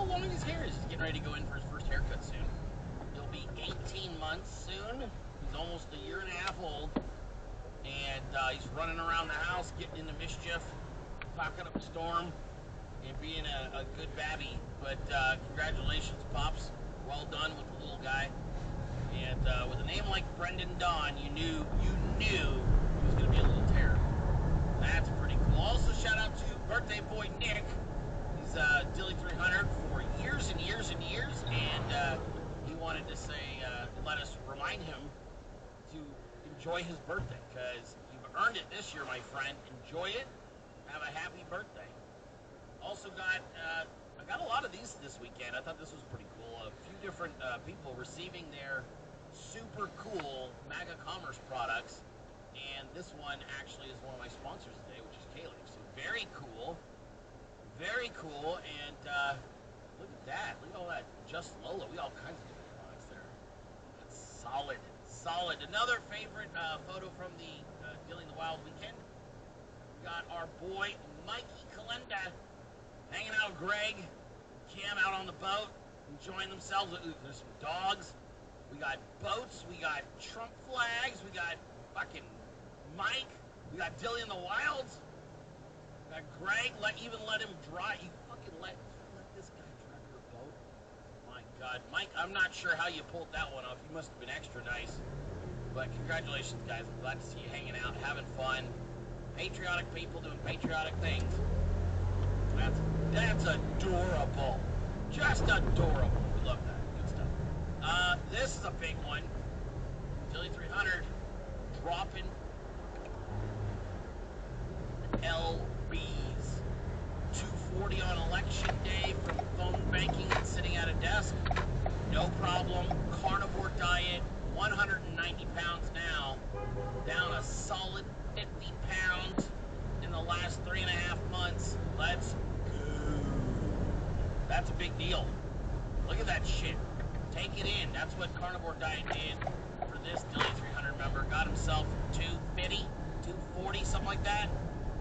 long his hair is. He's getting ready to go in for his first haircut soon. He'll be 18 months soon. He's almost a year and a half old. And he's running around the house, getting into mischief, talking up a storm, and being a good babby. But congratulations, Pops. Well done with the little guy. And with a name like Brendan Don, you knew he was going to be a little terror. That's pretty cool. Also, shout out to birthday boy Nick. He's Dilly 300 for years and years and years, and he wanted to say, let us remind him to enjoy his birthday, because you've earned it this year, my friend. Enjoy it. Have a happy birthday. Also got, I got a lot of these this weekend. I thought this was pretty cool. A few different people receiving their super cool MAGA Commerce products, and this one actually is one of my sponsors today, which is Kaylee. So very cool, and look at that. Look at all that. Just Lola. We got all kinds of different products there. That's solid. Another favorite photo from the Dealing the Wild weekend. We got our boy Mikey Kalenda hanging out with Greg, Cam out on the boat, enjoying themselves. There's some dogs. We got boats. We got Trump flags. We got fucking Mike. We got Dilly in the Wilds. We got Greg. Even let him drive. You fucking let this guy drive your boat. My God, Mike. I'm not sure how you pulled that one off. You must have been extra nice. But congratulations, guys. I'm glad to see you hanging out, having fun. Patriotic people doing patriotic things. That's adorable. Just adorable. We love that. Good stuff. This is a big one. Dilly 300 dropping LBs. 240 on election day from phone banking and sitting at a desk. No problem. Carnivore diet. 190 pounds now. Down a solid 50 pounds in the last 3.5 months. Let's go. That's a big deal. Look at that shit. Take it in. That's what Carnivore Diet did for this Dilly 300 member. Got himself 250, 240, something like that,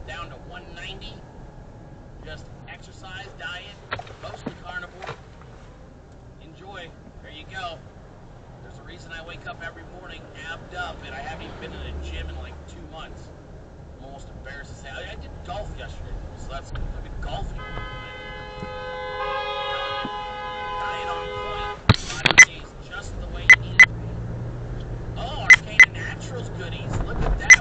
down to 190. Just exercise, diet, mostly carnivore. Enjoy. There you go. There's a reason I wake up every morning abbed up, and I haven't even been in a gym in like 2 months. I'm almost embarrassed to say. I did golf yesterday, so I've been golfing.